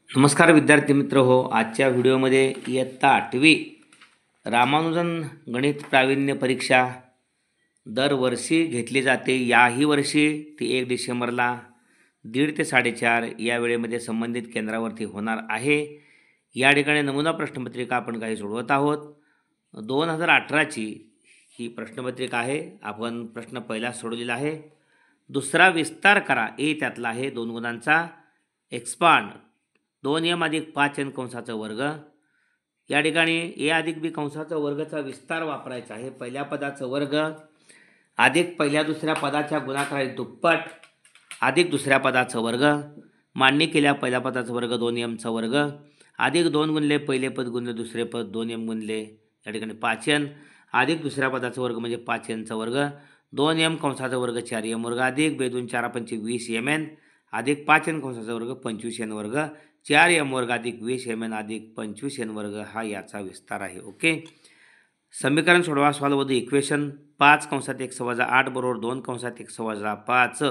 नमस्कार विद्यार्थी मित्र हो. आजच्या व्हिडिओमध्ये इयत्ता 8वी रामानुजन गणित प्रावीण्य परीक्षा दरवर्षी घेतली जाते. याही वर्षी ती 1 डिसेंबरला 1:30 ते 4:30 या वेळेमध्ये संबंधित केंद्रावरती होणार आहे. या ठिकाणी नमुना प्रश्नपत्रिका आपण काही सोडवत आहोत. 2018ची ही प्रश्नपत्रिका आहे. आपण प्रश्न पहिला सोडवलेला आहे. दुसरा विस्तार करा, ए त्यातला आहे 2 गुणांचा. एक्सपांड 2m अधिक 5n कंसाचा वर्ग. या ठिकाणी ए अधिक बी कंसाचा वर्गचा विस्तार वापरायचा आहे. पहिल्या पदाचा वर्ग अधिक पहिल्या दुसऱ्या पदाच्या गुणाकाराचे दुप्पट अधिक दुसऱ्या पदाचा वर्ग. मांडणी केल्या पहिल्या पदाचा वर्ग 2mचा वर्ग अधिक 2 गुणले पहिले पद गुणले दुसरे पद 2m गुणले या ठिकाणी 5n अधिक दुसऱ्या पदाचा वर्ग म्हणजे 5nचा वर्ग. 2m कंसाचा वर्ग 4m वर्ग अधिक 2 2 4 5 20mn अधिक 5n कंसाचा वर्ग 25n वर्ग. 4m वर्ग अधिक 20mn अधिक 25n वर्ग हा याचा विस्तार आहे. ओके. समीकरण सोडवा. Solve the equation. 5 कंसात 1 वजा 8 बरोबर 2 कंसात 1 वजा 5.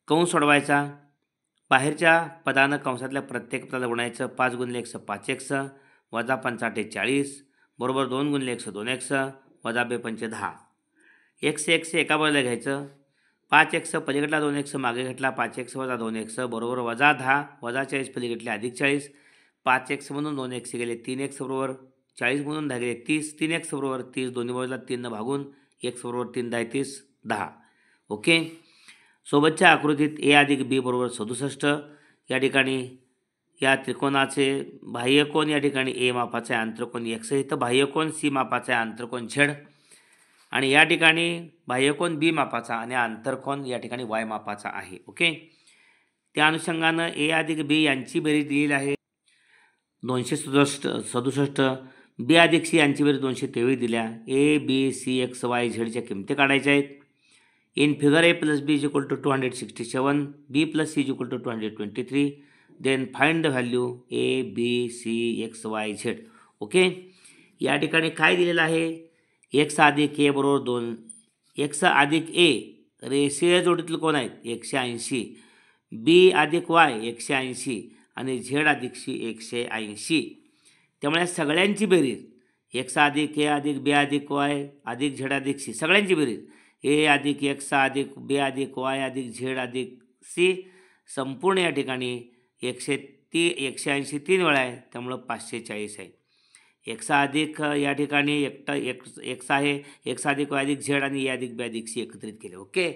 कंस सोडवायचा. बाहेरच्या पदानं कंसातल्या प्रत्येक पदाला गुणायचं. 5 गुणले 1 5x वजा 5 8 40 बरोबर 2 गुणले 1 2x वजा 2 5 10. x एका बाजूला घ्यायचं. 5x पलीकडला 2x मागे घेतला. 5x वजा 2x बरोबर वजा 10 वजा 40 पलीकडले अधिक 40. 5x म्हणून 2x गेले 3x बरोबर 40 म्हणून 10 गेले 30. 3x बरोबर 30 दोन्ही बाजूला 3 भागून x बरोबर 3 10 30 10. ओके. सोबतच्या आकृतीत a अधिक b बरोबर 67. या ठिकाणी या त्रिकोणाचे बाह्यकोन या ठिकाणी a मापाचा आहे, आंतरकोन x आहे. इथं बाह्यकोन c मापाचा आहे, आंतरकोन z. आणि या ठिकाणी बाह्यकोन बी मापाचा आणि आंतरकोन या ठिकाणी y मापाचा आहे. ओके. त्या अनुषंगानं a अधिक b यांची बेरीज दिलेली आहे 267. b अधिक c यांची बेरीज 223 दिल्या. a b c x y झेडच्या किमती काढायच्या आहेत. In figure a plus b is equal to 267, b plus c is equal to 223. Then find the value a b c x y z. Okay. या ठिकाणी काय दिलेलं आहे. x अधिक a बरोबर 2. x अधिक a रेषीय जोडीतील कोण आहेत 180. b अधिक y 180 आणि z अधिक c 180. त्यामुळे सगळ्यांची बेरीज x अधिक a अधिक b अधिक y अधिक z अधिक c सगळ्यांची बेरीज a अधिक x अधिक b अधिक y अधिक z अधिक c संपूर्ण या ठिकाणी 180 3 वेळा आहे. त्यामुळं 540 आहे. x अधिक या ठिकाणी एकटा x आहे. x अधिक y अधिक z आणि a अधिक b अधिक c एकत्रित केले. ओके.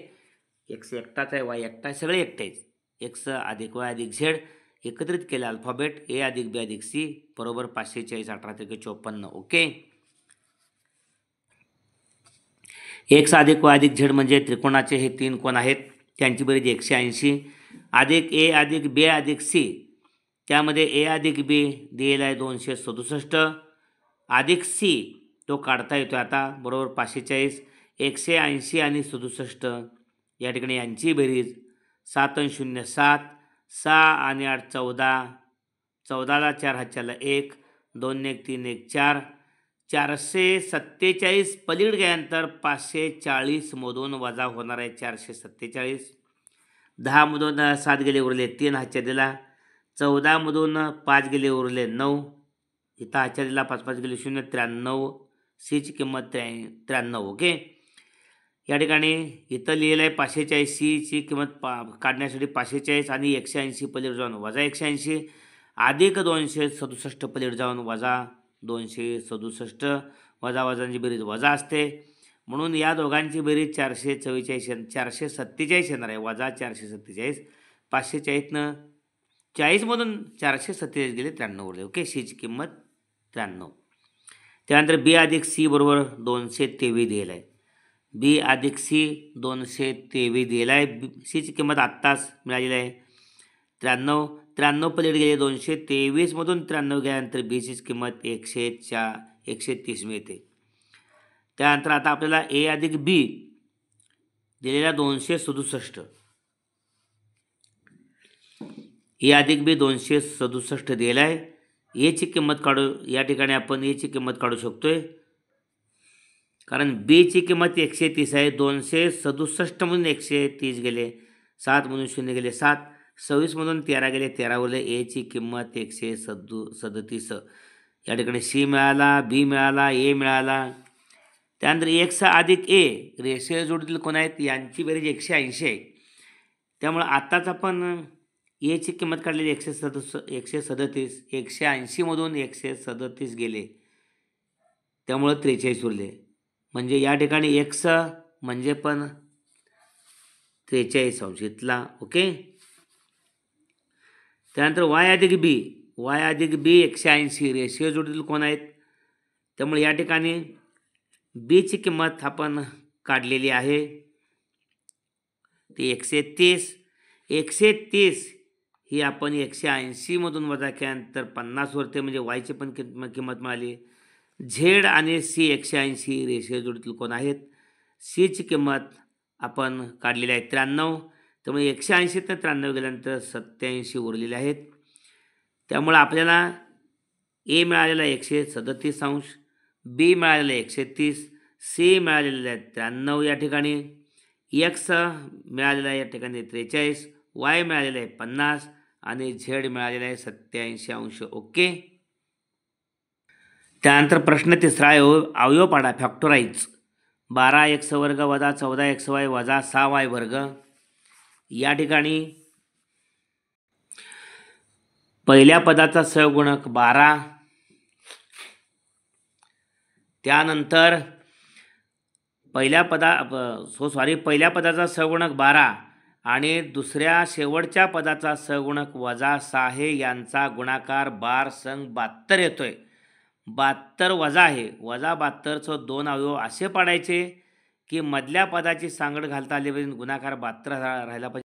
x एकटाच आहे, y एकटा आहे, सगळे एकटे आहेत. x अधिक y अधिक z एकत्रित केले अल्फाबेट a अधिक b अधिक c बरोबर 540 18 त्रिके 54. ओके. x अधिक y अधिक z म्हणजे त्रिकोणाचे हे 3 कोण आहेत त्यांची बेरीज 180 अधिक a अधिक b अधिक c त्यामध्ये a अधिक b दिलेला आहे 267 अधिक c तो काढता येतो आता बरोबर 540. 180 आणि 67 या ठिकाणी यांची बेरीज 7 आणि 0 7 6 आणि 8 14 14ला 4 हातच्याला 1 2 1 3 1 4 447 पलीड गेल्यानंतर 540 मधून वजा होणार आहे 447. 10 मधून 7 गेले उरले 3 हातच्या दिला. 14 मधून 5 गेले उरले 9. इथं हातच्या दिला 5 5 गेले 0 93. सीची किंमत 93. ओके. या ठिकाणी इथं लिहिलं आहे 540. सीची किंमत काढण्यासाठी 540 आणि 180 पलीड जाऊन वजा 180 अधिक 267 पलीड जाऊन वजा 267 वजा वजांची बेरीज वजा असते. म्हणून या दोघांची बेरीज 447 447 येणार आहे. वजा 447 540 40मधून 447 गेले 93 उरले. ओके. सीची किंमत 93. त्यानंतर बी अधिक सी बरोबर 223 दिलेलं आहे. बी अधिक सी 223 दिलेला आहे. सीची किंमत आत्ताच मिळालेली आहे 93. 93 पलीड गेले 223 मधून 93 गेल्यानंतर बीची किंमत 130 मिळते. त्यानंतर आता आपल्याला ए अधिक बी दिलेला 267 ए अधिक बी 267 दिलेला आहे. एची किंमत काढू. या ठिकाणी आपण एची किंमत काढू शकतोय कारण बीची किंमत 130 आहे. 267 म्हणून 130 गेले 7 म्हणून 0 गेले 7 26मधून 13 गेले, 13 उरले. एची किंमत 137. या ठिकाणी सी मिळाला, बी मिळाला, ए मिळाला. त्यानंतर एक्स अधिक ए रेषीय जोडीतील कोण आहेत यांची बेरीज 180 आहे. त्यामुळे आत्ताच आपण एची किंमत काढलेली 137. 180मधून 137 गेले, त्यामुळं 43 उरले. म्हणजे या ठिकाणी एक्स म्हणजे पण 43 अंश इथला. ओके. त्यानंतर वाय अधिक बी 180 रेषीय जोडीतील कोण आहेत. त्यामुळे या ठिकाणी बीची किंमत आपण काढलेली आहे ती 130. 130 ही आपण 180मधून वजा केल्यानंतर 50 उरते, म्हणजे वायची पण किंमत मिळाली. झेड आणि सी 180 रेषीय जोडीतील कोण आहेत. सीची किंमत आपण काढलेली आहे 93. त्यामुळे 180 ते 93 गेल्यानंतर 87 उरलेले आहेत. त्यामुळे आपल्याला ए मिळालेला 137 अंश, बी मिळालेला 130, सी मिळालेला आहे 93 या ठिकाणी, एक्स मिळालेला आहे या ठिकाणी 43, वाय मिळालेला आहे 50 आणि झेड मिळालेला आहे 87 अंश. ओके. त्यानंतर प्रश्न तिसरा अवयव पाडा फॅक्टराईज. 12x² वजा 14xy वजा 6y². या ठिकाणी पहिल्या पदाचा सहगुणक 12, त्यानंतर पहिल्या पदाचा सहगुणक 12 आणि दुसऱ्या शेवटच्या पदाचा सहगुणक वजा 6 आहे. यांचा गुणाकार बार संग 72 येतोय. 72 वजा आहे, वजा 72चं 2 अवयव असे पाडायचे की मधल्या पदाची सांगड घालता आली पाहिजे, गुणाकार 72 राहिला पाहिजे.